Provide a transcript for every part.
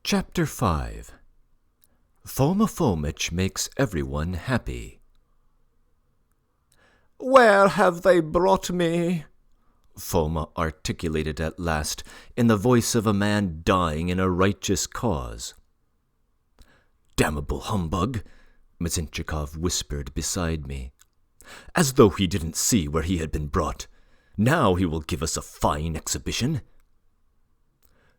Chapter 5. Foma Fomich makes everyone happy. "Where have they brought me?" Foma articulated at last, in the voice of a man dying in a righteous cause. "Damnable humbug," Mizintchikov whispered beside me, as though he didn't see where he had been brought. "Now he will give us a fine exhibition."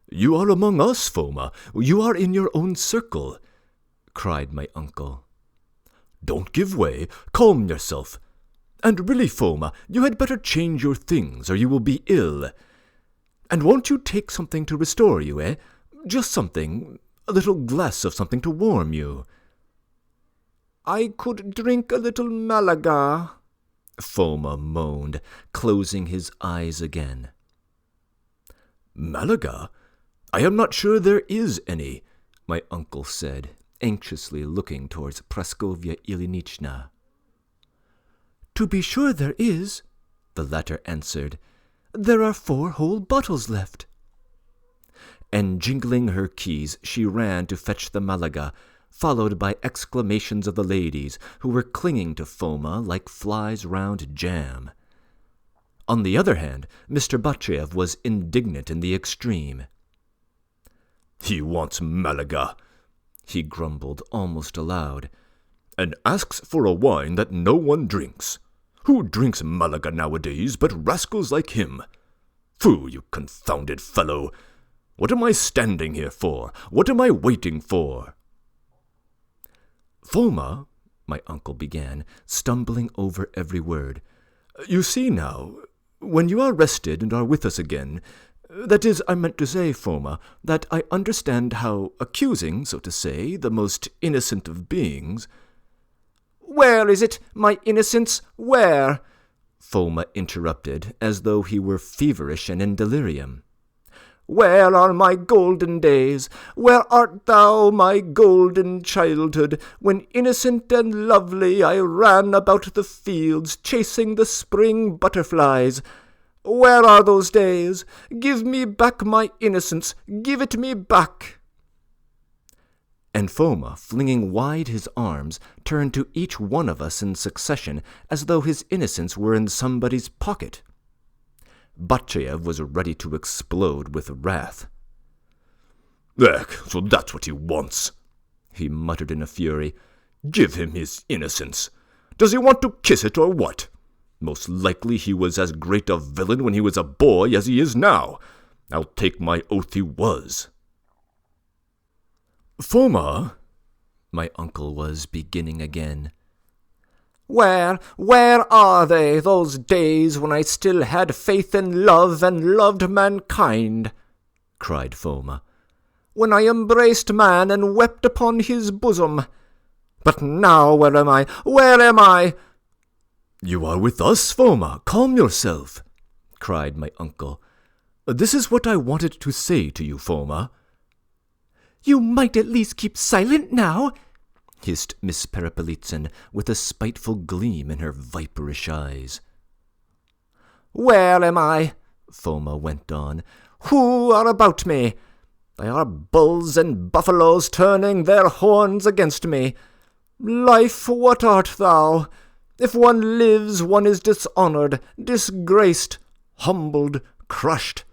"You are among us, Foma. You are in your own circle," cried my uncle. "Don't give way. Calm yourself. And really, Foma, you had better change your things, or you will be ill. And won't you take something to restore you, eh? Just something, a little glass of something to warm you." "I could drink a little Malaga," Foma moaned, closing his eyes again. "Malaga? I am not sure there is any," my uncle said, anxiously looking towards Praskovya Ilyinichna. "To be sure there is," the latter answered. "There are 4 whole bottles left." And jingling her keys, she ran to fetch the Malaga, followed by exclamations of the ladies, who were clinging to Foma like flies round jam. On the other hand, Mr. Batchev was indignant in the extreme. "He wants Malaga," he grumbled almost aloud, "and asks for a wine that no one drinks. Who drinks Malaga nowadays but rascals like him? Phoo, you confounded fellow! What am I standing here for? What am I waiting for?" "Foma," my uncle began, stumbling over every word, "you see now, when you are rested and are with us again, that is, I meant to say, Foma, that I understand how accusing, so to say, the most innocent of beings—" "Where is it, my innocence, where?" Foma interrupted, as though he were feverish and in delirium. "Where are my golden days? Where art thou, my golden childhood, when innocent and lovely I ran about the fields, chasing the spring butterflies? Where are those days? Give me back my innocence, give it me back!" And Foma, flinging wide his arms, turned to each one of us in succession, as though his innocence were in somebody's pocket. Batchev was ready to explode with wrath. "Ech, so that's what he wants," he muttered in a fury. "Give him his innocence. Does he want to kiss it or what? Most likely he was as great a villain when he was a boy as he is now. I'll take my oath he was." "Foma," my uncle was beginning again. Where are they, those days when I still had faith in love and loved mankind?" cried Foma. "When I embraced man and wept upon his bosom. But now where am I? Where am I?" "You are with us, Foma. Calm yourself," cried my uncle. "This is what I wanted to say to you, Foma." "You might at least keep silent now," hissed Miss Perepelitsyn, with a spiteful gleam in her viperish eyes. "Where am I?" Foma went on. "Who are about me? They are bulls and buffaloes turning their horns against me. Life, what art thou? If one lives, one is dishonored, disgraced, humbled, crushed.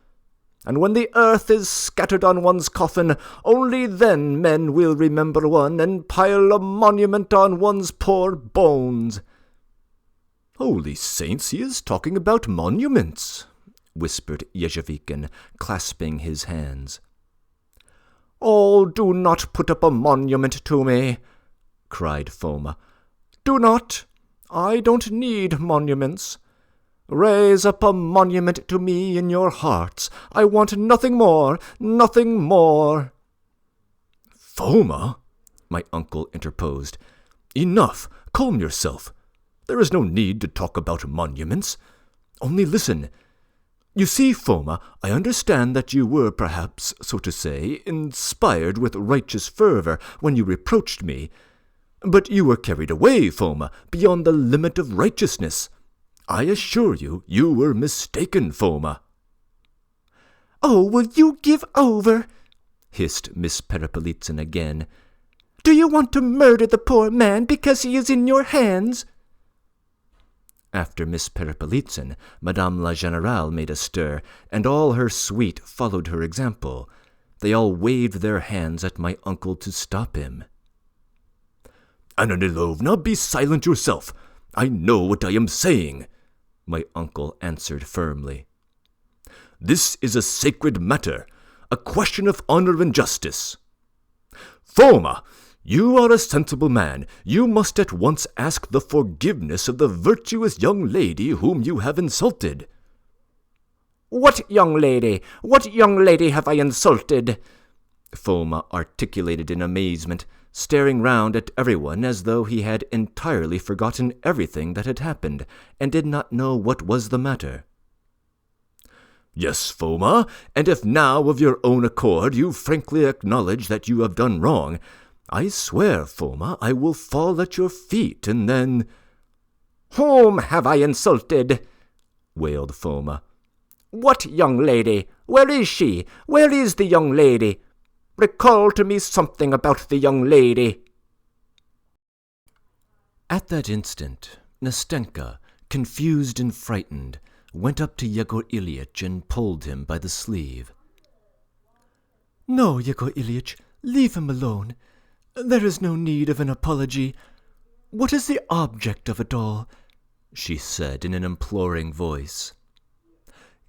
And when the earth is scattered on one's coffin, only then men will remember one and pile a monument on one's poor bones." "Holy saints, he is talking about monuments," whispered Yezhevikin, clasping his hands. "Oh, do not put up a monument to me," cried Foma. "Do not. I don't need monuments. Raise up a monument to me in your hearts. I want nothing more, nothing more." "Foma," my uncle interposed. "Enough. Calm yourself. There is no need to talk about monuments. Only listen. You see, Foma, I understand that you were perhaps, so to say, inspired with righteous fervor when you reproached me. But you were carried away, Foma, beyond the limit of righteousness. I assure you, you were mistaken, Foma." "Oh, will you give over?" hissed Miss Perepelitsyn again. "Do you want to murder the poor man because he is in your hands?" After Miss Perepelitsyn, Madame la Générale made a stir, and all her suite followed her example. They all waved their hands at my uncle to stop him. "Anna Nilovna, be silent yourself. I know what I am saying," my uncle answered firmly. "This is a sacred matter, a question of honor and justice. Foma, you are a sensible man. You must at once ask the forgiveness of the virtuous young lady whom you have insulted." "What young lady? What young lady have I insulted?" Foma articulated in amazement, staring round at everyone as though he had entirely forgotten everything that had happened, and did not know what was the matter. "Yes, Foma, and if now of your own accord you frankly acknowledge that you have done wrong, I swear, Foma, I will fall at your feet, and then—" "Whom have I insulted?" wailed Foma. "What young lady? Where is she? Where is the young lady? Recall to me something about the young lady." At that instant, Nastenka, confused and frightened, went up to Yegor Ilyitch and pulled him by the sleeve. "No, Yegor Ilyitch, leave him alone. There is no need of an apology. What is the object of it all?" she said in an imploring voice.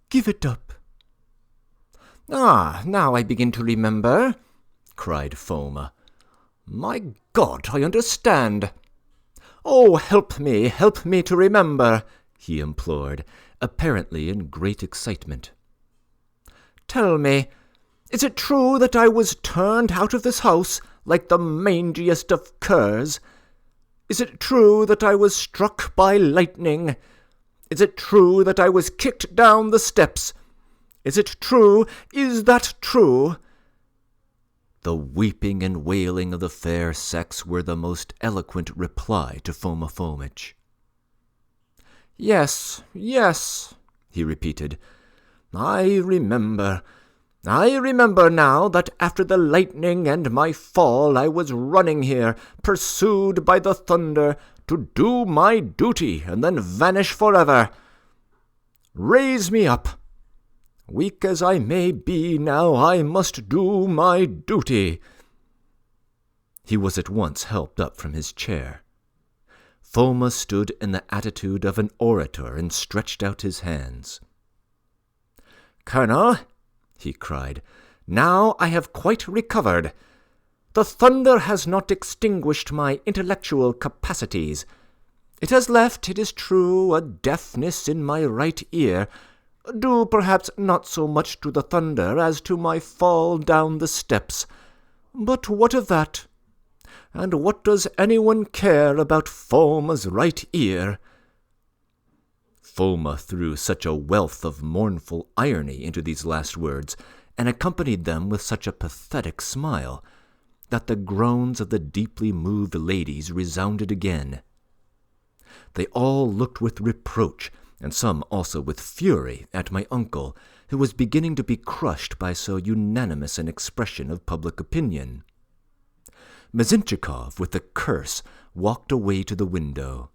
"Give it up." "Ah, now I begin to remember," cried Foma. "My God, I understand. Oh, help me to remember," he implored, apparently in great excitement. "Tell me, is it true that I was turned out of this house like the mangiest of curs? Is it true that I was struck by lightning? Is it true that I was kicked down the steps? Is it true? Is that true?" The weeping and wailing of the fair sex were the most eloquent reply to Foma Fomitch. Yes, he repeated. I remember now that after the lightning and my fall I was running here, pursued by the thunder, to do my duty and then vanish forever. Raise me up. Weak as I may be now, I must do my duty." He was at once helped up from his chair. Foma stood in the attitude of an orator and stretched out his hands. "Colonel," he cried, "now I have quite recovered. The thunder has not extinguished my intellectual capacities. It has left, it is true, a deafness in my right ear, due perhaps not so much to the thunder as to my fall down the steps. But what of that? And what does anyone care about Foma's right ear?" Foma threw such a wealth of mournful irony into these last words, and accompanied them with such a pathetic smile, that the groans of the deeply moved ladies resounded again. They all looked with reproach, and some also with fury, at my uncle, who was beginning to be crushed by so unanimous an expression of public opinion. Mezentchikov, with a curse, walked away to the window.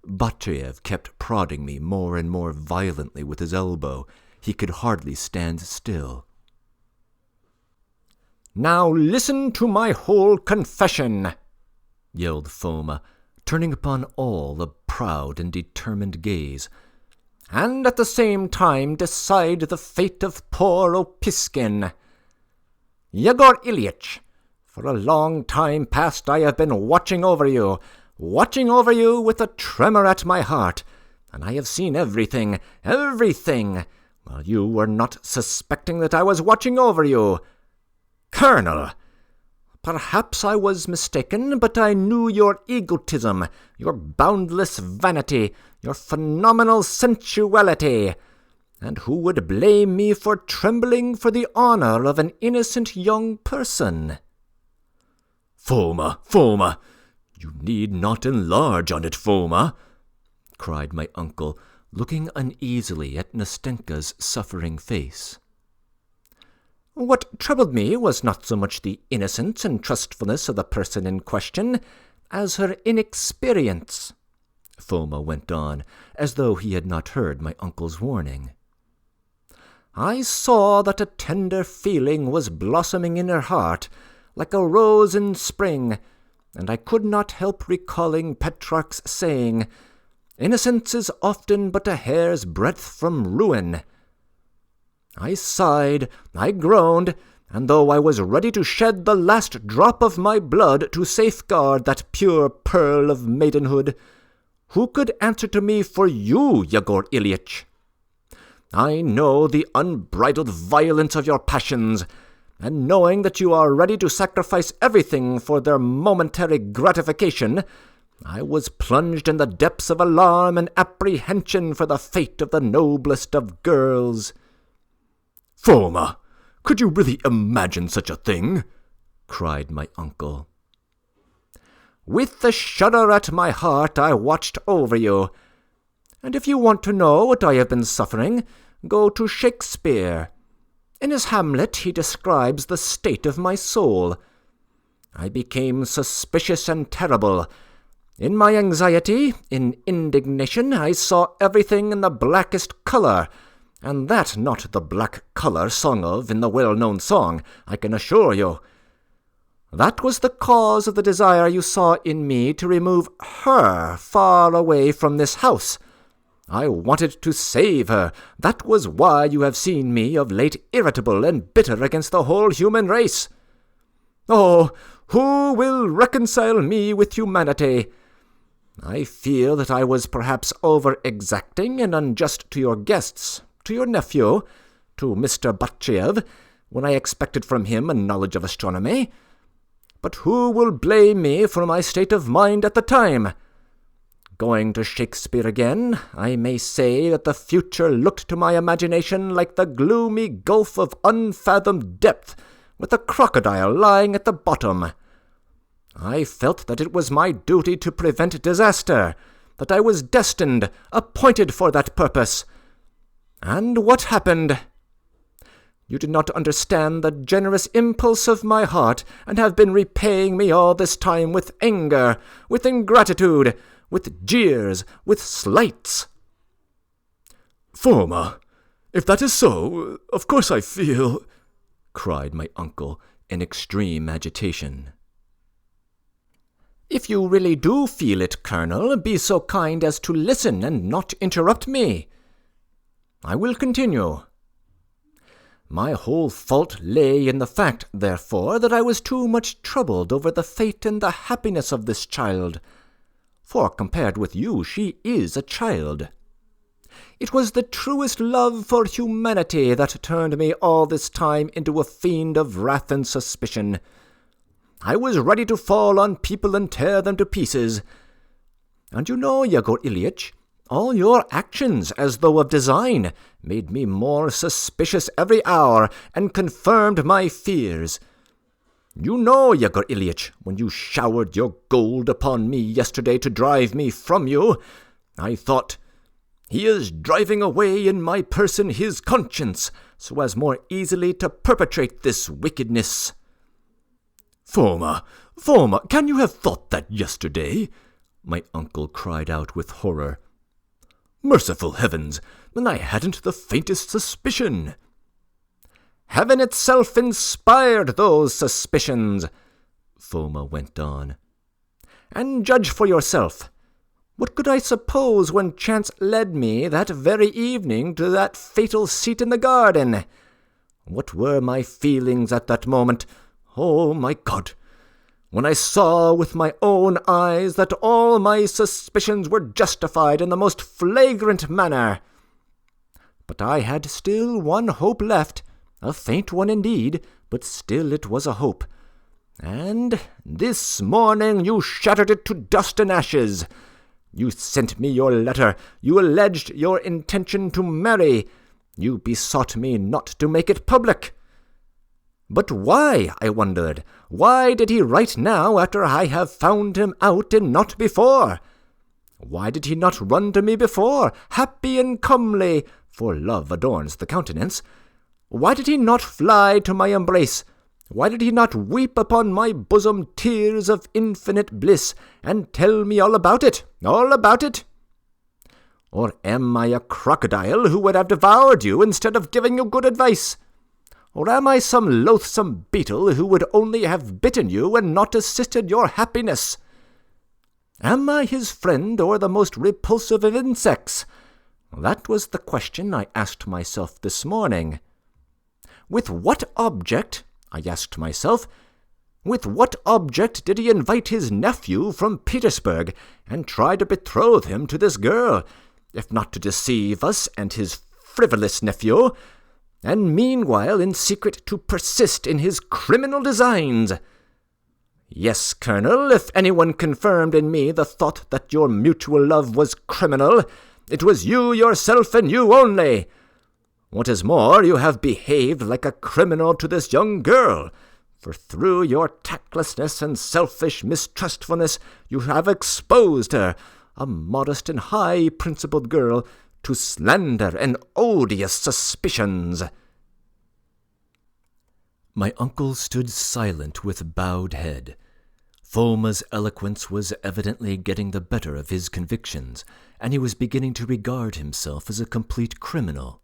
Batyev kept prodding me more and more violently with his elbow. He could hardly stand still. "Now listen to my whole confession," yelled Foma, turning upon all a proud and determined gaze, "and at the same time decide the fate of poor Opiskin. Yegor Ilyitch, for a long time past I have been watching over you with a tremor at my heart, and I have seen everything, while you were not suspecting that I was watching over you. Colonel, perhaps I was mistaken, but I knew your egotism, your boundless vanity, your phenomenal sensuality, and who would blame me for trembling for the honor of an innocent young person?" Foma, you need not enlarge on it, Foma," cried my uncle, looking uneasily at Nastenka's suffering face. What troubled me was not so much the innocence and trustfulness of the person in question, as her inexperience," Foma went on, as though he had not heard my uncle's warning. "I saw that a tender feeling was blossoming in her heart, like a rose in spring, and I could not help recalling Petrarch's saying, 'Innocence is often but a hair's breadth from ruin.' I sighed, I groaned, and though I was ready to shed the last drop of my blood to safeguard that pure pearl of maidenhood, who could answer to me for you, Yegor Ilyitch? I know the unbridled violence of your passions, and knowing that you are ready to sacrifice everything for their momentary gratification, I was plunged in the depths of alarm and apprehension for the fate of the noblest of girls." "Foma, could you really imagine such a thing?" cried my uncle. "With a shudder at my heart I watched over you. And if you want to know what I have been suffering, go to Shakespeare. In his Hamlet he describes the state of my soul. I became suspicious and terrible. In my anxiety, in indignation, I saw everything in the blackest colour, and that not the black colour sung of in the well-known song, I can assure you. That was the cause of the desire you saw in me to remove her far away from this house. I wanted to save her. That was why you have seen me of late irritable and bitter against the whole human race. Oh, who will reconcile me with humanity? I feel that I was perhaps over-exacting and unjust to your guests, to your nephew, to Mr. Batchev, when I expected from him a knowledge of astronomy. But who will blame me for my state of mind at the time? Going to Shakespeare again, I may say that the future looked to my imagination like the gloomy gulf of unfathomed depth, with a crocodile lying at the bottom. I felt that it was my duty to prevent disaster, that I was destined, appointed for that purpose. And what happened? You did not understand the generous impulse of my heart, and have been repaying me all this time with anger, with ingratitude, with jeers, with slights." "Foma, if that is so, of course I feel," cried my uncle in extreme agitation. "If you really do feel it, Colonel, be so kind as to listen and not interrupt me. I will continue. My whole fault lay in the fact, therefore, that I was too much troubled over the fate and the happiness of this child, for compared with you she is a child. It was the truest love for humanity that turned me all this time into a fiend of wrath and suspicion. I was ready to fall on people and tear them to pieces. And you know, Yegor Ilyitch, all your actions, as though of design, made me more suspicious every hour, and confirmed my fears. You know, Yegor Ilyitch, when you showered your gold upon me yesterday to drive me from you, I thought, 'He is driving away in my person his conscience, so as more easily to perpetrate this wickedness.'" Foma, can you have thought that yesterday?" my uncle cried out with horror. "Merciful heavens, and I hadn't the faintest suspicion." "Heaven itself inspired those suspicions," Foma went on. "And judge for yourself. What could I suppose when chance led me that very evening to that fatal seat in the garden? What were my feelings at that moment? Oh, my God! When I saw with my own eyes that all my suspicions were justified in the most flagrant manner. But I had still one hope left, a faint one indeed, but still it was a hope. And this morning you shattered it to dust and ashes. You sent me your letter. You alleged your intention to marry. You besought me not to make it public. But why, I wondered, why did he write now after I have found him out and not before? Why did he not run to me before, happy and comely, for love adorns the countenance? Why did he not fly to my embrace? Why did he not weep upon my bosom tears of infinite bliss, and tell me all about it, all about it? Or am I a crocodile who would have devoured you instead of giving you good advice? Or am I some loathsome beetle who would only have bitten you and not assisted your happiness? Am I his friend or the most repulsive of insects? That was the question I asked myself this morning. With what object, I asked myself, with what object did he invite his nephew from Petersburg and try to betroth him to this girl, if not to deceive us and his frivolous nephew, and meanwhile in secret to persist in his criminal designs? Yes, Colonel, if anyone confirmed in me the thought that your mutual love was criminal, it was you yourself and you only. What is more, you have behaved like a criminal to this young girl, for through your tactlessness and selfish mistrustfulness you have exposed her, a modest and high-principled girl, to slander and odious suspicions." My uncle stood silent with bowed head. Foma's eloquence was evidently getting the better of his convictions, and he was beginning to regard himself as a complete criminal.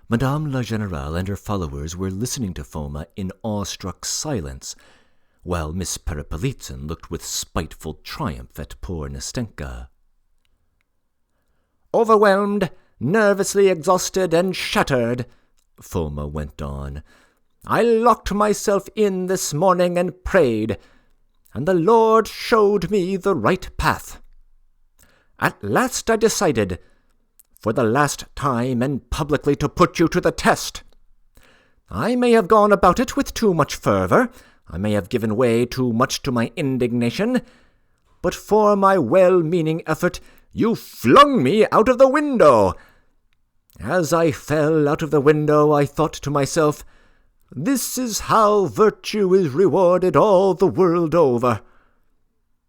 Madame la Générale and her followers were listening to Foma in awestruck silence, while Miss Perepelitsyn looked with spiteful triumph at poor Nastenka. "Overwhelmed, nervously exhausted, and shattered," Foma went on, "I locked myself in this morning and prayed, and the Lord showed me the right path. At last I decided, for the last time and publicly, to put you to the test. I may have gone about it with too much fervour, I may have given way too much to my indignation, but for my well-meaning effort you flung me out of the window. As I fell out of the window I thought to myself, this is how virtue is rewarded all the world over.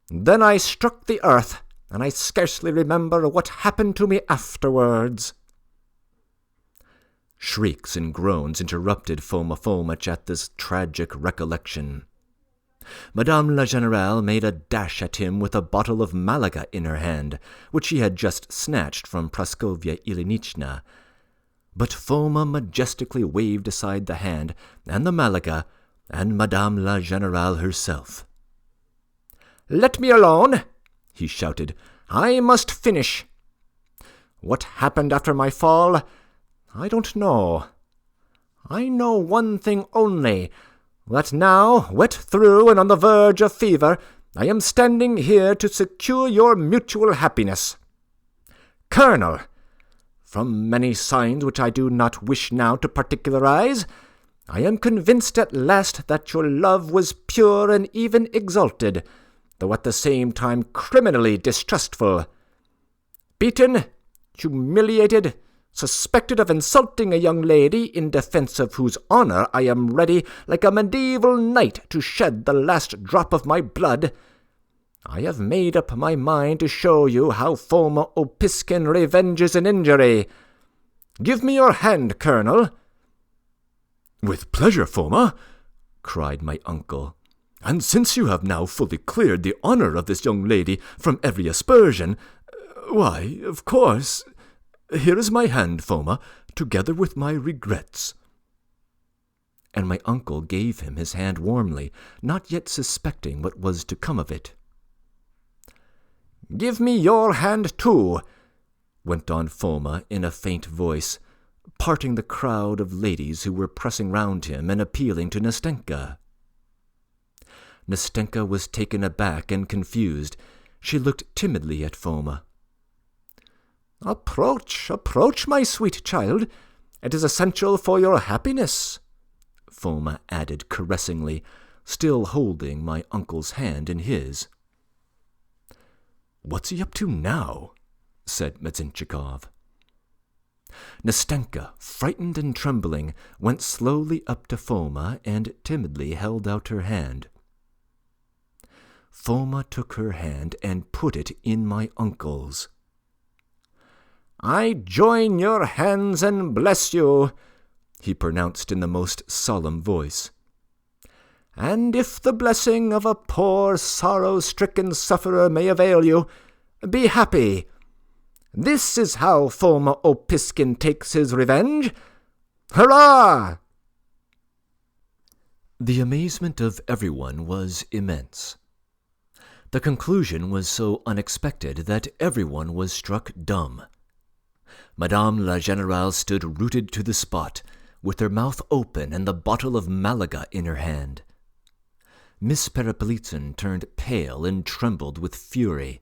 Then I struck the earth, and I scarcely remember what happened to me afterwards." Shrieks and groans interrupted Foma Fomitch at this tragic recollection. Madame la Générale made a dash at him with a bottle of Malaga in her hand, which she had just snatched from Praskovya Ilyinichna. But Foma majestically waved aside the hand and the Malaga and Madame la Générale herself. "Let me alone," he shouted. "I must finish. What happened after my fall, I don't know. I know one thing only, that now, wet through and on the verge of fever, I am standing here to secure your mutual happiness. Colonel, from many signs which I do not wish now to particularize, I am convinced at last that your love was pure and even exalted, though at the same time criminally distrustful. Beaten, humiliated, suspected of insulting a young lady in defence of whose honour I am ready, like a medieval knight, to shed the last drop of my blood, I have made up my mind to show you how Foma Opiskin revenges an injury. Give me your hand, Colonel." "With pleasure, Foma," cried my uncle. "And since you have now fully cleared the honour of this young lady from every aspersion, why, of course, here is my hand, Foma, together with my regrets." And my uncle gave him his hand warmly, not yet suspecting what was to come of it. "Give me your hand, too," went on Foma in a faint voice, parting the crowd of ladies who were pressing round him and appealing to Nastenka. Nastenka was taken aback and confused. She looked timidly at Foma. "Approach, approach, my sweet child. It is essential for your happiness," Foma added caressingly, still holding my uncle's hand in his. "What's he up to now?" said Metzinchikov. Nastenka, frightened and trembling, went slowly up to Foma and timidly held out her hand. Foma took her hand and put it in my uncle's. "I join your hands and bless you. he pronounced in the most solemn voice. "And if the blessing of a poor sorrow-stricken sufferer may avail you, be happy. This is how Foma Opiskin takes his revenge. Hurrah!" The amazement of everyone was immense. The conclusion was so unexpected that everyone was struck dumb. Madame la Générale stood rooted to the spot, with her mouth open and the bottle of Malaga in her hand. Miss Perepolitzin turned pale and trembled with fury.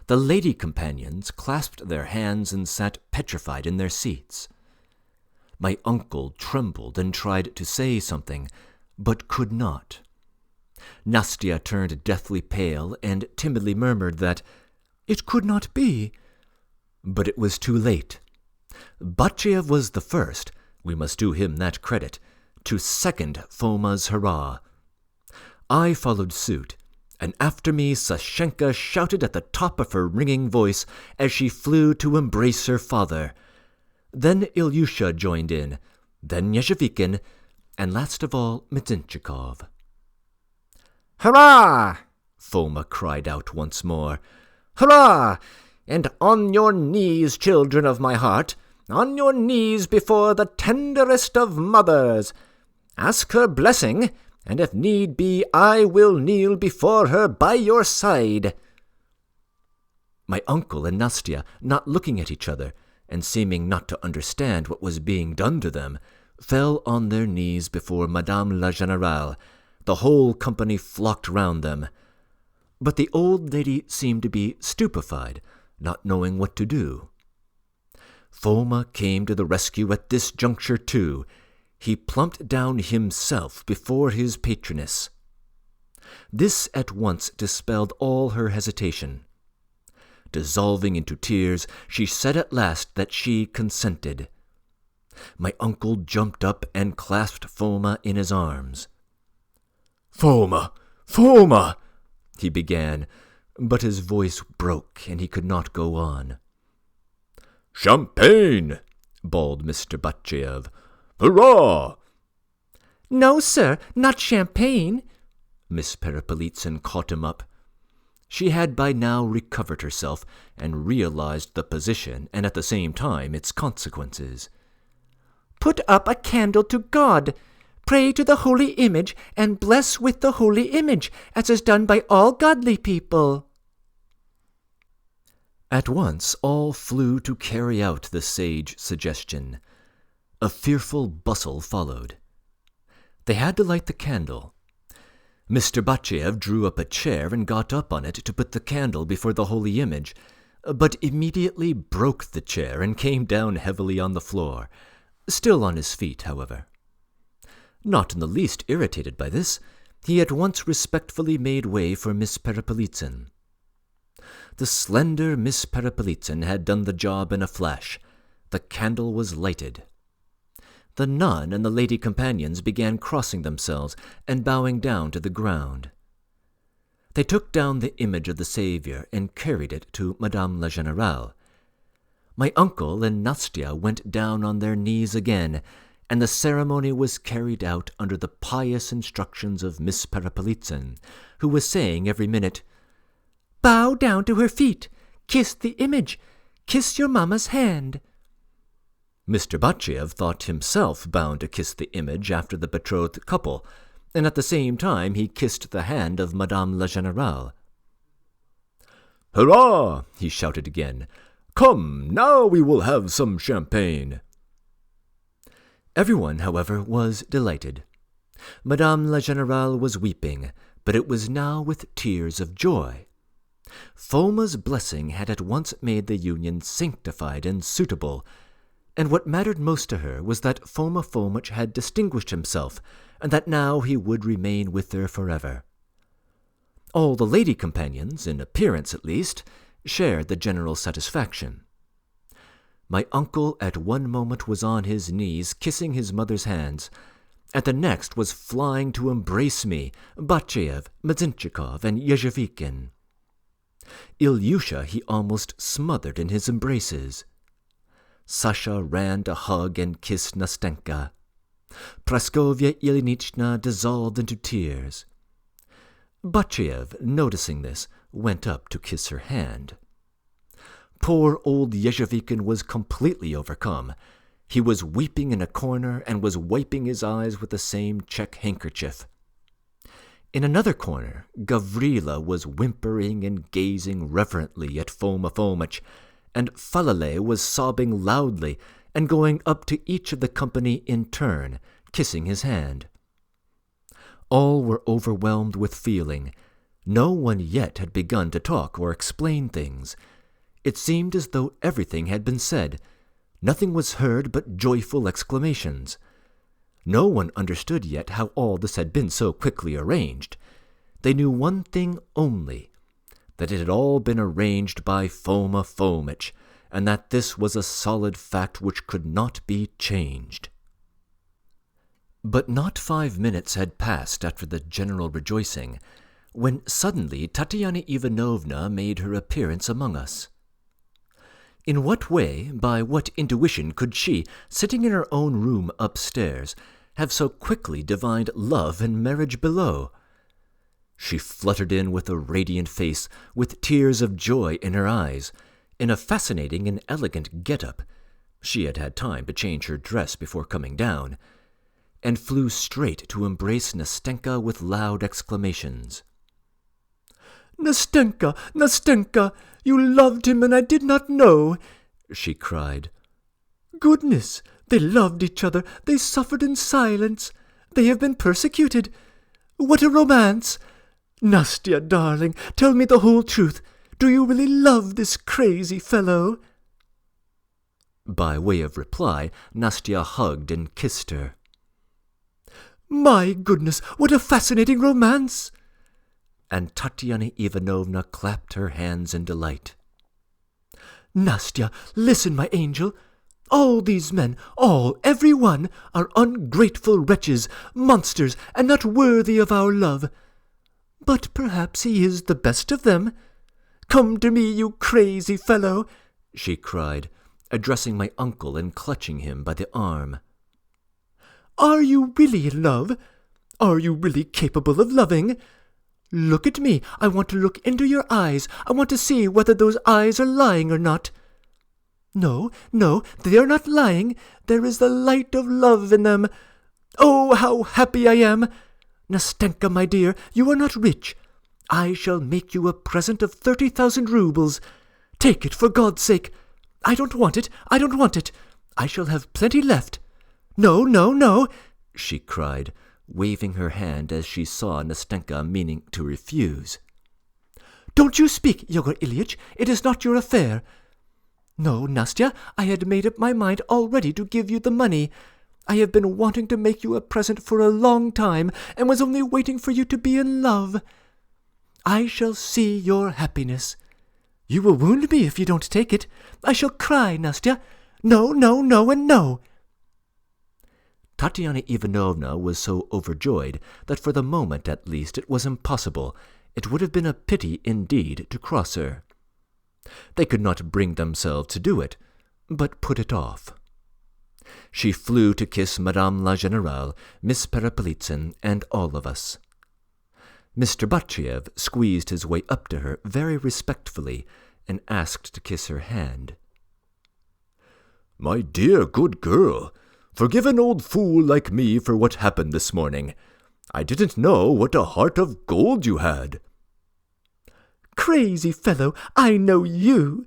The lady companions clasped their hands and sat petrified in their seats. My uncle trembled and tried to say something, but could not. Nastya turned deathly pale and timidly murmured that it could not be. But it was too late. Batyev was the first, we must do him that credit, to second Foma's hurrah. I followed suit, and after me Sashenka shouted at the top of her ringing voice as she flew to embrace her father. Then Ilyusha joined in, then Nezhevikin, and last of all Medzhenchikov. "Hurrah!" Foma cried out once more. "Hurrah! And on your knees, children of my heart, on your knees before the tenderest of mothers. Ask her blessing, and if need be, I will kneel before her by your side." My uncle and Nastya, not looking at each other, and seeming not to understand what was being done to them, fell on their knees before Madame la Générale. The whole company flocked round them. But the old lady seemed to be stupefied, not knowing what to do. Foma came to the rescue at this juncture too. He plumped down himself before his patroness. This at once dispelled all her hesitation. Dissolving into tears, she said at last that she consented. My uncle jumped up and clasped Foma in his arms. "Foma! Foma!" he began, but his voice broke and he could not go on. "Champagne!" bawled Mr. Batyev. "Hurrah!" "No, sir, not champagne." Miss Perepolitzin caught him up. She had by now recovered herself and realized the position and at the same time its consequences. "Put up a candle to God. Pray to the holy image and bless with the holy image, as is done by all godly people." At once all flew to carry out the sage suggestion. A fearful bustle followed. They had to light the candle. Mr. Batyev drew up a chair and got up on it to put the candle before the holy image, but immediately broke the chair and came down heavily on the floor, still on his feet, however. Not in the least irritated by this, he at once respectfully made way for Miss Perepolitzin. The slender Miss Perepolitzin had done the job in a flash. The candle was lighted. The nun and the lady companions began crossing themselves and bowing down to the ground. They took down the image of the Saviour and carried it to Madame la Générale. My uncle and Nastya went down on their knees again, and the ceremony was carried out under the pious instructions of Miss Perepolitzin, who was saying every minute, "Bow down to her feet, kiss the image, kiss your mamma's hand." Mr. Batyev thought himself bound to kiss the image after the betrothed couple, and at the same time he kissed the hand of Madame la Générale. "Hurrah!" he shouted again. "Come, now we will have some champagne." Everyone, however, was delighted. Madame la Générale was weeping, but it was now with tears of joy. Foma's blessing had at once made the union sanctified and suitable, and what mattered most to her was that Foma Fomitch had distinguished himself, and that now he would remain with her forever. All the lady companions, in appearance at least, shared the general satisfaction. My uncle at one moment was on his knees kissing his mother's hands, at the next was flying to embrace me, Batyev, Medzhenchikov, and Nezhevikin. Ilyusha he almost smothered in his embraces. Sasha ran to hug and kiss Nastenka. Praskovya Ilyinichna dissolved into tears. Batyev, noticing this, went up to kiss her hand. Poor old Yezhevikin was completely overcome. He was weeping in a corner and was wiping his eyes with the same check handkerchief. In another corner, Gavrila was whimpering and gazing reverently at Foma Fomitch, and Falale was sobbing loudly and going up to each of the company in turn, kissing his hand. All were overwhelmed with feeling. No one yet had begun to talk or explain things. It seemed as though everything had been said. Nothing was heard but joyful exclamations. No one understood yet how all this had been so quickly arranged. They knew one thing only, that it had all been arranged by Foma Fomitch, and that this was a solid fact which could not be changed. But not 5 minutes had passed after the general rejoicing, when suddenly Tatyana Ivanovna made her appearance among us. In what way, by what intuition could she, sitting in her own room upstairs, have so quickly divined love and marriage below? She fluttered in with a radiant face, with tears of joy in her eyes, in a fascinating and elegant get-up — she had had time to change her dress before coming down — and flew straight to embrace Nastenka with loud exclamations. "Nastenka, Nastenka, you loved him and I did not know," she cried. "Goodness, they loved each other, they suffered in silence, they have been persecuted. What a romance! Nastya, darling, tell me the whole truth. Do you really love this crazy fellow?" By way of reply, Nastya hugged and kissed her. "My goodness, what a fascinating romance!" And Tatyana Ivanovna clapped her hands in delight. "Nastya, listen, my angel. All these men, every one, are ungrateful wretches, monsters, and not worthy of our love. But perhaps he is the best of them. Come to me, you crazy fellow," she cried, addressing my uncle and clutching him by the arm. "Are you really in love? Are you really capable of loving? Look at me. I want to look into your eyes. I want to see whether those eyes are lying or not. No, they are not lying. There is the light of love in them. Oh, how happy I am! Nastenka, my dear, you are not rich. I shall make you a present of 30,000 roubles. Take it, for God's sake. I don't want it. I shall have plenty left. No, she cried, waving her hand as she saw Nastenka meaning to refuse. "Don't you speak, Yegor Ilyitch. It is not your affair. No, Nastya, I had made up my mind already to give you the money. I have been wanting to make you a present for a long time, and was only waiting for you to be in love. I shall see your happiness. You will wound me if you don't take it. I shall cry, Nastya. No, and no." Tatyana Ivanovna was so overjoyed that for the moment at least it was impossible. It would have been a pity indeed to cross her. They could not bring themselves to do it, but put it off. She flew to kiss Madame la Générale, Miss Perepelitsyn, and all of us. Mr. Batyev squeezed his way up to her very respectfully and asked to kiss her hand. "My dear good girl, forgive an old fool like me for what happened this morning. I didn't know what a heart of gold you had." "Crazy fellow, I know you,"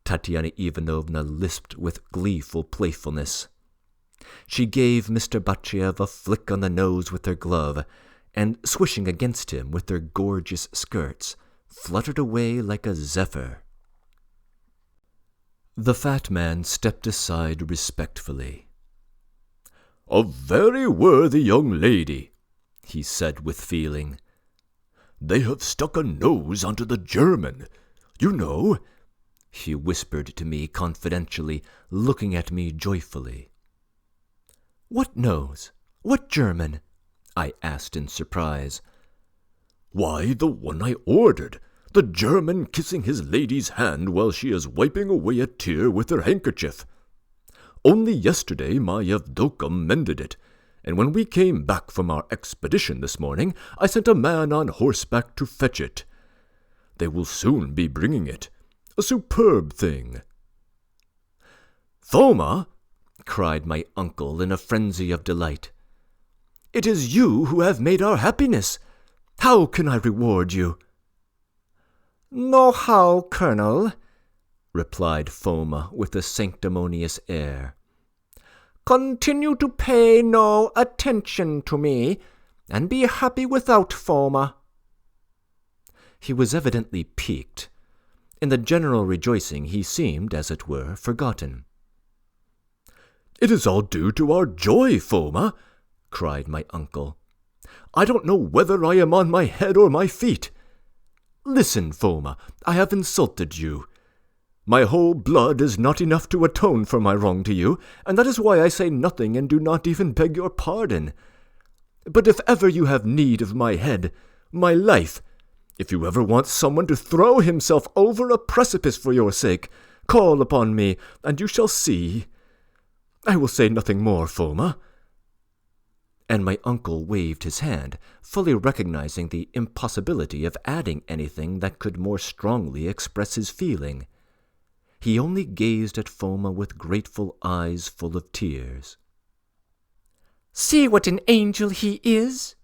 Tatyana Ivanovna lisped with gleeful playfulness. She gave Mr. Batyev a flick on the nose with her glove, and, swishing against him with their gorgeous skirts, fluttered away like a zephyr. The fat man stepped aside respectfully. "A very worthy young lady," he said with feeling. "They have stuck a nose onto the German. You know," he whispered to me confidentially, looking at me joyfully. "What nose? What German?" I asked in surprise. "Why, the one I ordered. The German kissing his lady's hand while she is wiping away a tear with her handkerchief. Only yesterday my Yevdoka mended it, and when we came back from our expedition this morning, I sent a man on horseback to fetch it. They will soon be bringing it. A superb thing." "Foma!" cried my uncle in a frenzy of delight. "It is you who have made our happiness. How can I reward you?" "No how, Colonel," replied Foma with a sanctimonious air. "Continue to pay no attention to me, and be happy without Foma." He was evidently piqued. In the general rejoicing he seemed, as it were, forgotten. "It is all due to our joy, Foma," cried my uncle. "I don't know whether I am on my head or my feet. Listen, Foma, I have insulted you. My whole blood is not enough to atone for my wrong to you, and that is why I say nothing and do not even beg your pardon. But if ever you have need of my head, my life, if you ever want someone to throw himself over a precipice for your sake, call upon me, and you shall see. I will say nothing more, Foma." And my uncle waved his hand, fully recognizing the impossibility of adding anything that could more strongly express his feeling. He only gazed at Foma with grateful eyes full of tears. "See what an angel he is!"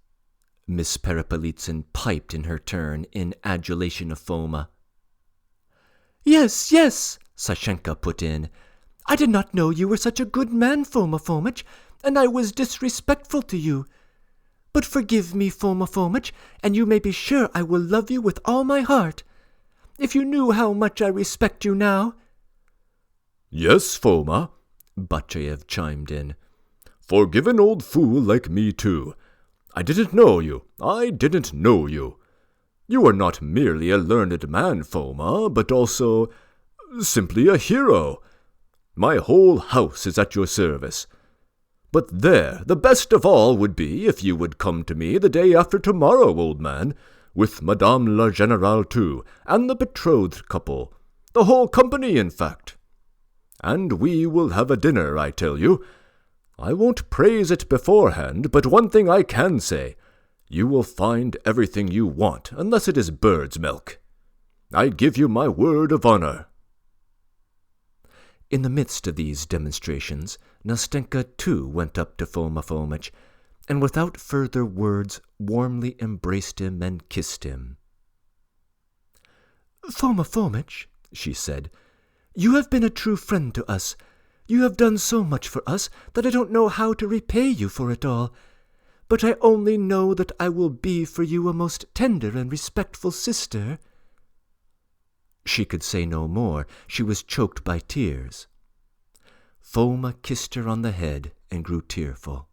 Miss Perepelitsyn piped in her turn in adulation of Foma. "Yes, yes," Sashenka put in. "I did not know you were such a good man, Foma Fomich, and I was disrespectful to you. But forgive me, Foma Fomich, and you may be sure I will love you with all my heart. If you knew how much I respect you now." "Yes, Foma," Batyayev chimed in. "Forgive an old fool like me, too. I didn't know you. You are not merely a learned man, Foma, but also simply a hero. My whole house is at your service. But there, the best of all would be if you would come to me the day after tomorrow, old man, with Madame la Générale too, and the betrothed couple, the whole company, in fact. And we will have a dinner, I tell you. I won't praise it beforehand, but one thing I can say, you will find everything you want, unless it is bird's milk. I give you my word of honor." In the midst of these demonstrations, Nastenka too went up to Foma Fomich, and without further words warmly embraced him and kissed him. "Foma Fomich," she said, "you have been a true friend to us. You have done so much for us that I don't know how to repay you for it all. But I only know that I will be for you a most tender and respectful sister." She could say no more. She was choked by tears. Foma kissed her on the head and grew tearful.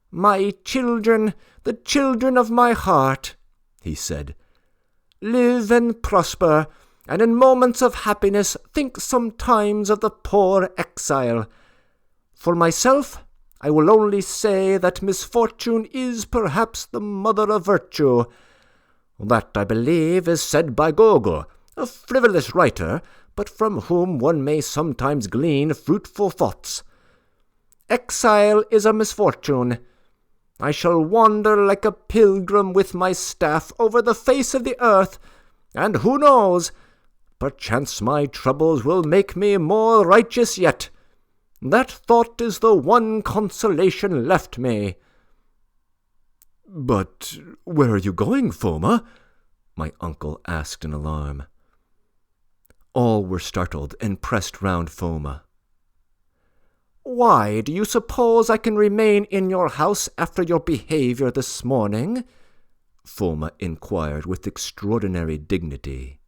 "My children, the children of my heart," he said, "live and prosper, and in moments of happiness think sometimes of the poor exile. For myself, I will only say that misfortune is perhaps the mother of virtue. That, I believe, is said by Gogol, a frivolous writer, but from whom one may sometimes glean fruitful thoughts. Exile is a misfortune. I shall wander like a pilgrim with my staff over the face of the earth, and who knows, perchance my troubles will make me more righteous yet. That thought is the one consolation left me." "But where are you going, Foma?" my uncle asked in alarm. All were startled and pressed round Foma. "Why do you suppose I can remain in your house after your behavior this morning?" Foma inquired with extraordinary dignity.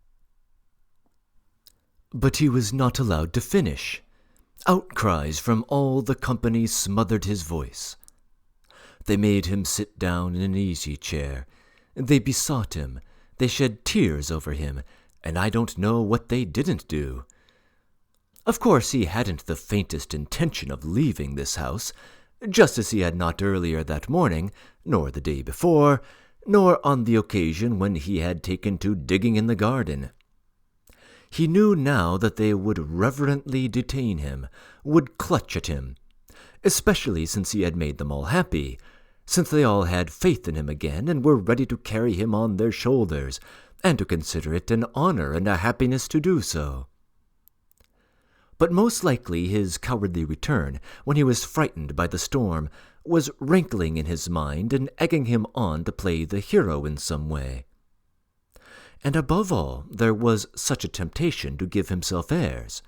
But he was not allowed to finish. Outcries from all the company smothered his voice. They made him sit down in an easy chair. They besought him. They shed tears over him, and I don't know what they didn't do. Of course he hadn't the faintest intention of leaving this house, just as he had not earlier that morning, nor the day before, nor on the occasion when he had taken to digging in the garden. He knew now that they would reverently detain him, would clutch at him, especially since he had made them all happy, since they all had faith in him again and were ready to carry him on their shoulders, and to consider it an honor and a happiness to do so. But most likely his cowardly return, when he was frightened by the storm, was rankling in his mind and egging him on to play the hero in some way. And above all, there was such a temptation to give himself airs.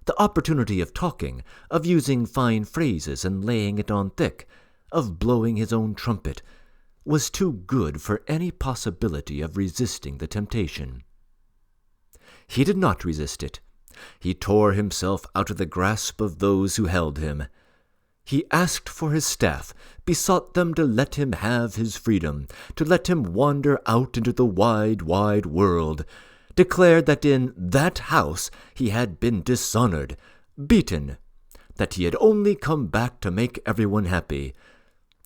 The opportunity of talking, of using fine phrases and laying it on thick, of blowing his own trumpet, was too good for any possibility of resisting the temptation. He did not resist it. He tore himself out of the grasp of those who held him. He asked for his staff, besought them to let him have his freedom, to let him wander out into the wide, wide world, declared that in that house he had been dishonored, beaten, that he had only come back to make everyone happy.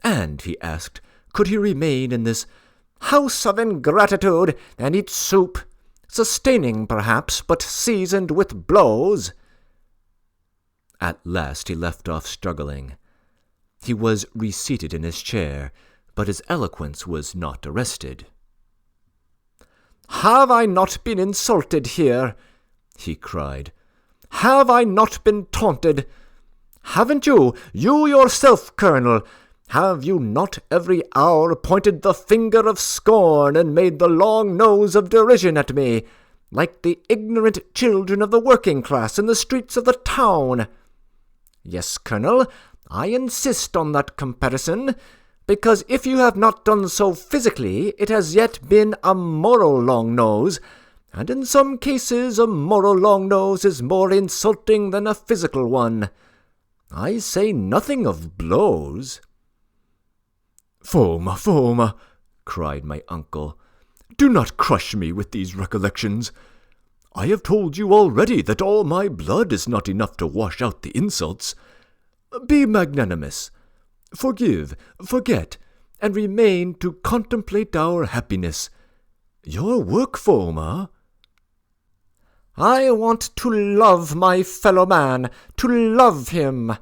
And, he asked, could he remain in this house of ingratitude and eat soup, sustaining perhaps, but seasoned with blows? At last he left off struggling. He was reseated in his chair, but his eloquence was not arrested. "Have I not been insulted here?" he cried. "Have I not been taunted? Haven't you yourself, Colonel, have you not every hour pointed the finger of scorn and made the long nose of derision at me, like the ignorant children of the working class in the streets of the town? Yes, Colonel, I insist on that comparison, because if you have not done so physically, it has yet been a moral long nose, and in some cases a moral long nose is more insulting than a physical one. I say nothing of blows." "Foma, Foma," cried my uncle, "do not crush me with these recollections. I have told you already that all my blood is not enough to wash out the insults. Be magnanimous. Forgive, forget, and remain to contemplate our happiness. Your work, Foma." "I want to love my fellow man, to love him,"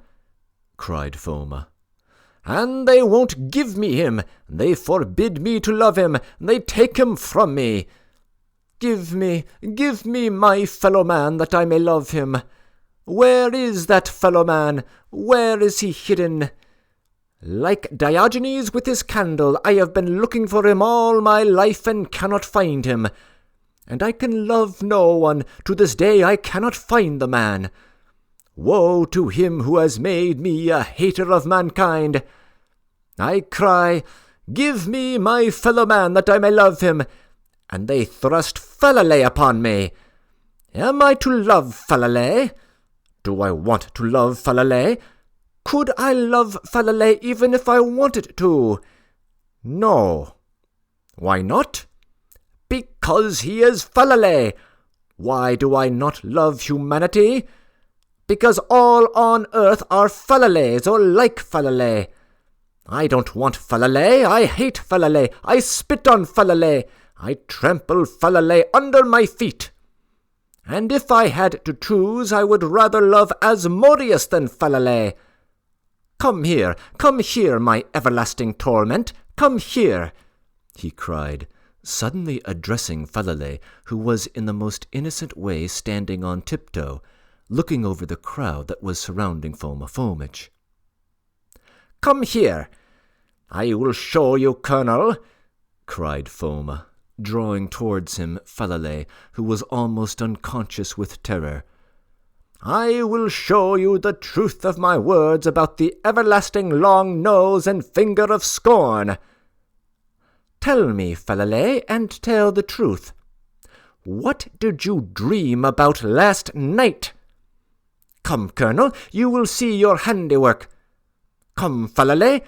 cried Foma. "And they won't give me him. They forbid me to love him. They take him from me. Give me my fellow man, that I may love him. Where is that fellow man? Where is he hidden? Like Diogenes with his candle, I have been looking for him all my life and cannot find him. And I can love no one. To this day I cannot find the man. Woe to him who has made me a hater of mankind. I cry, give me my fellow man, that I may love him, and they thrust Falalay upon me. Am I to love Falalay? Do I want to love Falalay? Could I love Falalay even if I wanted to? No. Why not? Because he is Falalay. Why do I not love humanity? Because all on earth are Falalays or like Falalay. I don't want Falalay. I hate Falalay. I spit on Falalay. I trample Falalay under my feet. And if I had to choose, I would rather love Asmodeus than Falalay. Come here, my everlasting torment. Come here," he cried, suddenly addressing Falalay, who was in the most innocent way standing on tiptoe, looking over the crowd that was surrounding Foma Fomitch. "Come here. I will show you, Colonel," cried Foma, drawing towards him Falalay, who was almost unconscious with terror. "I will show you the truth of my words about the everlasting long nose and finger of scorn. Tell me, Falalay, and tell the truth. What did you dream about last night? Come, Colonel, you will see your handiwork. Come, Falalay,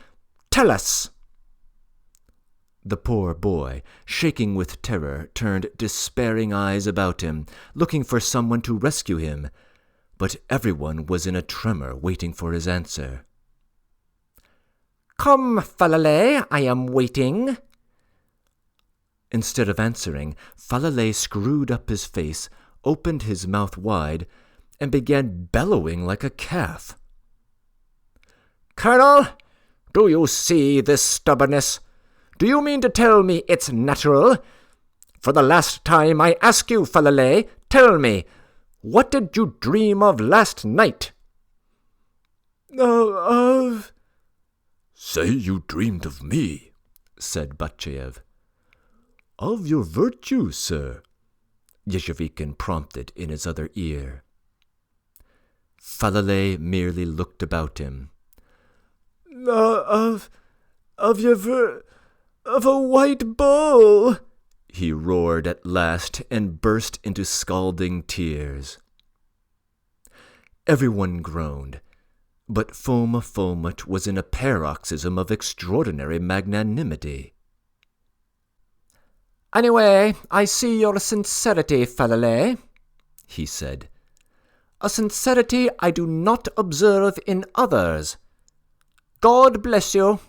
tell us." The poor boy, shaking with terror, turned despairing eyes about him, looking for someone to rescue him, but everyone was in a tremor waiting for his answer. "Come, Falalay, I am waiting." Instead of answering, Falalay screwed up his face, opened his mouth wide and began bellowing like a calf. "Colonel, do you see this stubbornness? Do you mean to tell me it's natural? For the last time I ask you, Falalay, tell me, what did you dream of last night?" Of... "Say you dreamed of me," said Batchev. "Of your virtue, sir," Yezhevikin prompted in his other ear. Falalay merely looked about him. Of a white bull," he roared at last and burst into scalding tears. Everyone groaned, but Foma Fomat was in a paroxysm of extraordinary magnanimity. "Anyway, I see your sincerity, Falalay," he said. "A sincerity I do not observe in others. God bless you.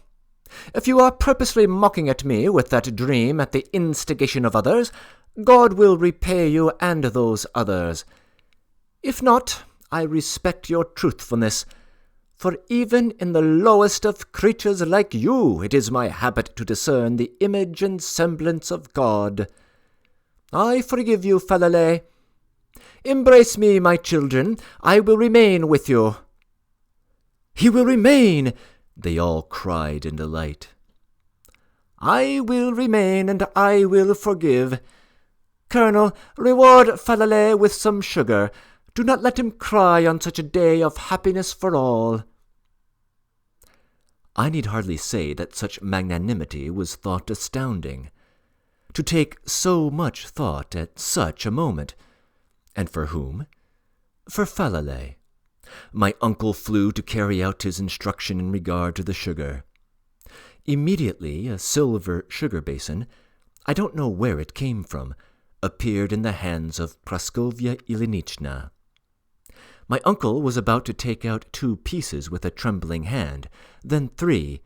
If you are purposely mocking at me with that dream at the instigation of others, God will repay you and those others. If not, I respect your truthfulness, for even in the lowest of creatures like you it is my habit to discern the image and semblance of God. I forgive you, Falalay. Embrace me, my children. I will remain with you." "He will remain!" they all cried in delight. "I will remain, and I will forgive. Colonel, reward Falalay with some sugar. Do not let him cry on such a day of happiness for all." I need hardly say that such magnanimity was thought astounding. To take so much thought at such a moment. And for whom? For Falalay. My uncle flew to carry out his instruction in regard to the sugar. Immediately a silver sugar basin, I don't know where it came from, appeared in the hands of Praskovya Ilyinichna. My uncle was about to take out 2 pieces with a trembling hand, then 3.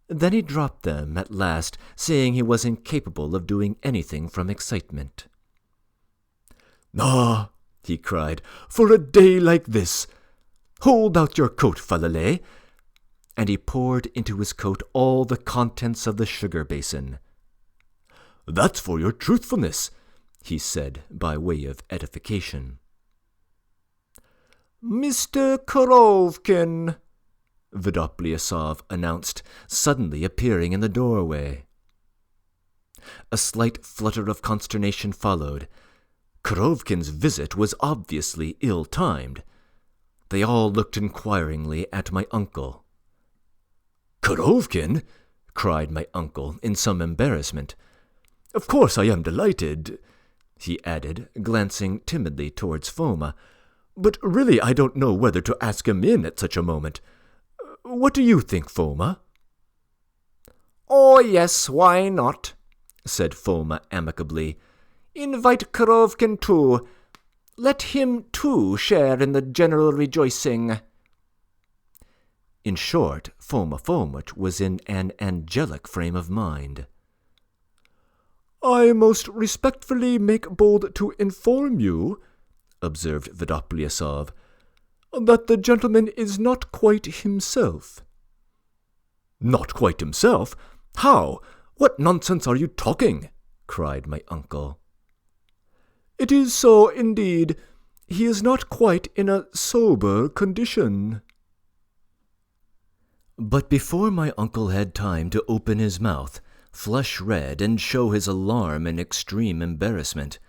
Then he dropped them at last, saying he was incapable of doing anything from excitement. "Ah," he cried, "for a day like this! Hold out your coat, Falalay." And he poured into his coat all the contents of the sugar basin. "That's for your truthfulness," he said by way of edification. "Mr. Korovkin," Vodoplyasov announced, suddenly appearing in the doorway. A slight flutter of consternation followed. Korovkin's visit was obviously ill-timed. They all looked inquiringly at my uncle. "Korovkin?" cried my uncle in some embarrassment. "Of course I am delighted," he added, glancing timidly towards Foma. "But really I don't know whether to ask him in at such a moment. What do you think, Foma?" "Oh, yes, why not?" said Foma amicably. "Invite Korovkin too. Let him too share in the general rejoicing." In short, Foma Fomat was in an angelic frame of mind. "I most respectfully make bold to inform you," observed Vodoplyasov, "that the gentleman is not quite himself." "Not quite himself? How? What nonsense are you talking?" cried my uncle. "It is so indeed. He is not quite in a sober condition." But before my uncle had time to open his mouth, flush red, and show his alarm and extreme embarrassment,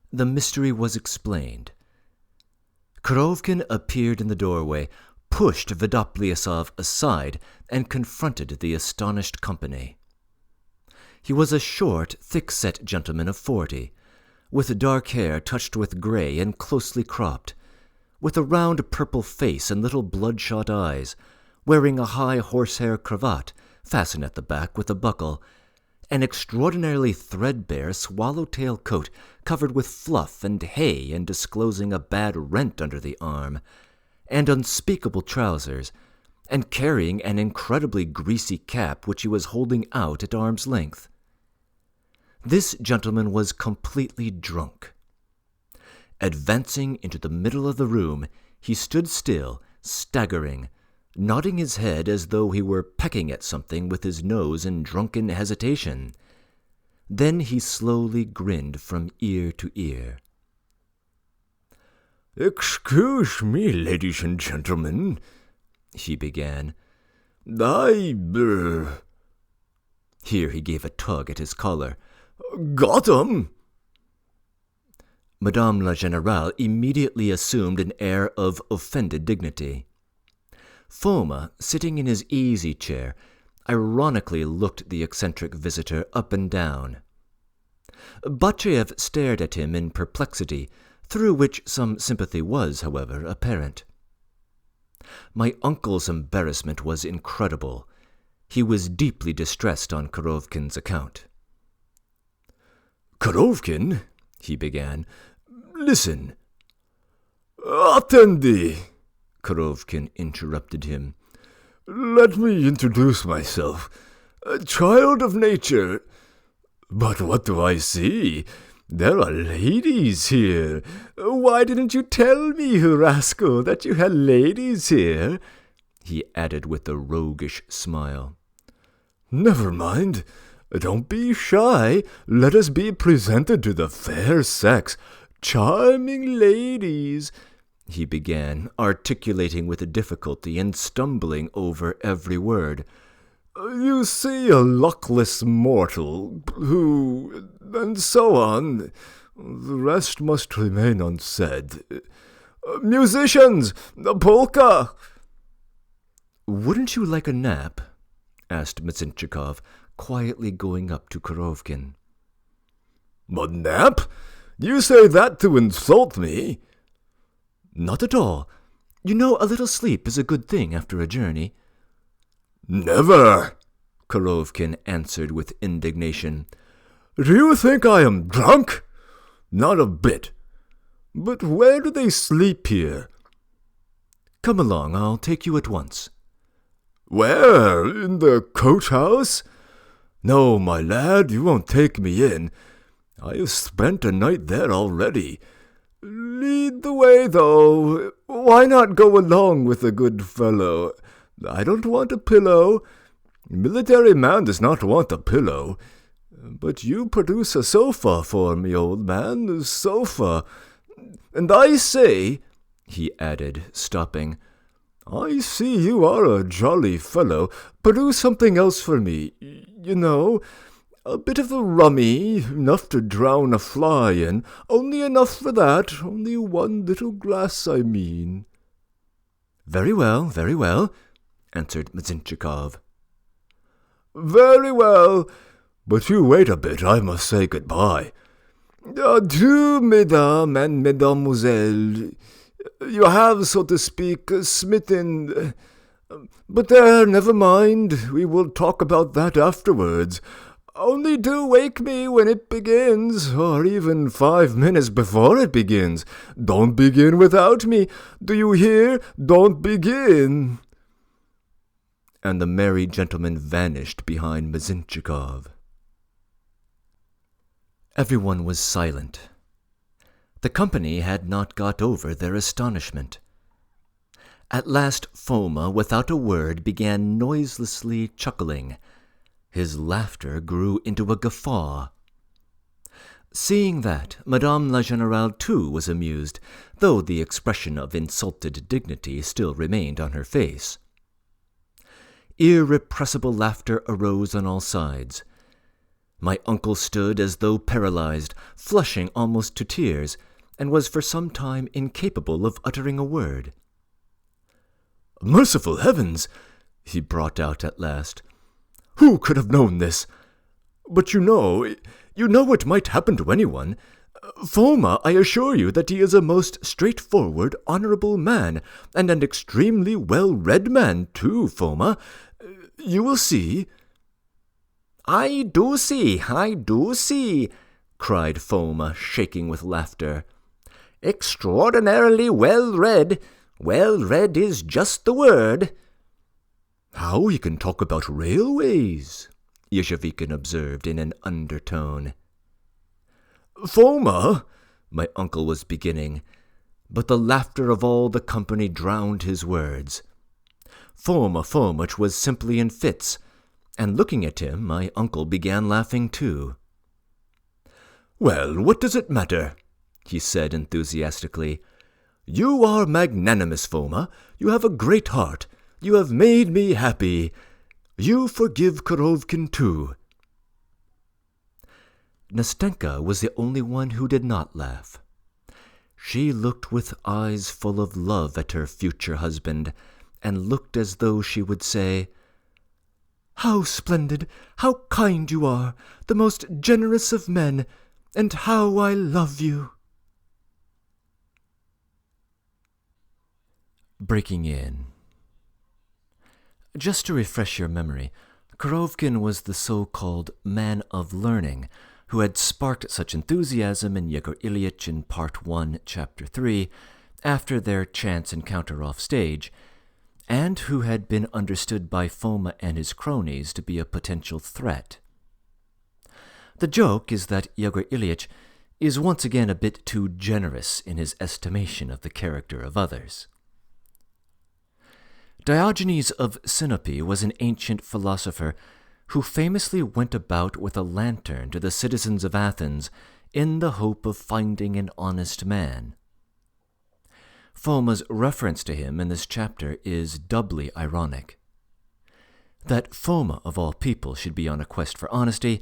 the mystery was explained. Korovkin appeared in the doorway, pushed Vodoplyasov aside, and confronted the astonished company. He was a short, thick-set gentleman of 40, with dark hair touched with grey and closely cropped, with a round purple face and little bloodshot eyes, wearing a high horsehair cravat fastened at the back with a buckle, an extraordinarily threadbare swallow-tail coat covered with fluff and hay and disclosing a bad rent under the arm, and unspeakable trousers, and carrying an incredibly greasy cap which he was holding out at arm's length. This gentleman was completely drunk. Advancing into the middle of the room, he stood still, staggering, nodding his head as though he were pecking at something with his nose in drunken hesitation. Then he slowly grinned from ear to ear. "Excuse me, ladies and gentlemen," he began. Here he gave a tug at his collar. "Got 'em!" Madame la Générale immediately assumed an air of offended dignity. Foma, sitting in his easy-chair, ironically looked the eccentric visitor up and down. Batchev stared at him in perplexity, through which some sympathy was, however, apparent. My uncle's embarrassment was incredible. He was deeply distressed on Korovkin's account. "Korovkin," he began, "listen." "Attendi," Korovkin interrupted him. "Let me introduce myself. A child of nature. But what do I see? There are ladies here. Why didn't you tell me, rascal, that you had ladies here?" he added with a roguish smile. "Never mind. Don't be shy. Let us be presented to the fair sex. Charming ladies," he began, articulating with difficulty and stumbling over every word. "You see a luckless mortal who, and so on. The rest must remain unsaid. Musicians, the polka!" "Wouldn't you like a nap?" asked Mizintchikov, quietly going up to Korovkin. "A nap? You say that to insult me?" "Not at all. You know, a little sleep is a good thing after a journey." "Never!" Korovkin answered with indignation. "Do you think I am drunk? Not a bit. But where do they sleep here?" "Come along, I'll take you at once." "Where? In the coach-house? No, my lad, you won't take me in. I have spent a night there already. Lead the way, though. Why not go along with a good fellow? I don't want a pillow. Military man does not want a pillow. But you produce a sofa for me, old man, a sofa. And I say," he added, stopping, "I see you are a jolly fellow. Produce something else for me. You know, a bit of the rummy, enough to drown a fly in. Only enough for that. Only one little glass, I mean." Very well, answered Mizintchikov. "Very well. But you wait a bit, I must say good-bye. Adieu, mesdames and mesdemoiselles. You have, so to speak, smitten... But there, never mind. We will talk about that afterwards. Only do wake me when it begins, or even 5 minutes before it begins. Don't begin without me. Do you hear? Don't begin." And the merry gentleman vanished behind Mizintchikov. Everyone was silent. The company had not got over their astonishment. At last Foma, without a word, began noiselessly chuckling. His laughter grew into a guffaw. Seeing that, Madame la Générale too was amused, though the expression of insulted dignity still remained on her face. Irrepressible laughter arose on all sides. My uncle stood as though paralyzed, flushing almost to tears, and was for some time incapable of uttering a word. "Merciful heavens!" he brought out at last. "Who could have known this? But you know it might happen to anyone. Foma, I assure you that he is a most straightforward, honorable man, and an extremely well-read man, too, Foma. You will see." I do see, cried Foma, shaking with laughter. "Extraordinarily well-read. Well-read is just the word." "How he can talk about railways," Yezhevikin observed in an undertone. "Foma," my uncle was beginning, but the laughter of all the company drowned his words. Foma Fomich was simply in fits, and looking at him, my uncle began laughing too. "Well, what does it matter?" he said enthusiastically. "You are magnanimous, Foma. You have a great heart. You have made me happy. You forgive Korovkin too." Nastenka was the only one who did not laugh. She looked with eyes full of love at her future husband, and looked as though she would say, "How splendid, how kind you are, the most generous of men, and how I love you." Breaking in. Just to refresh your memory, Korovkin was the so-called man of learning who had sparked such enthusiasm in Yegor Ilyich in Part 1, Chapter 3, after their chance encounter off stage, and who had been understood by Foma and his cronies to be a potential threat. The joke is that Yegor Ilyich is once again a bit too generous in his estimation of the character of others. Diogenes of Sinope was an ancient philosopher who famously went about with a lantern to the citizens of Athens in the hope of finding an honest man. Foma's reference to him in this chapter is doubly ironic. That Foma, of all people, should be on a quest for honesty,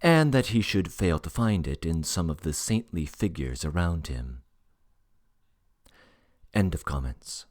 and that he should fail to find it in some of the saintly figures around him. End of comments.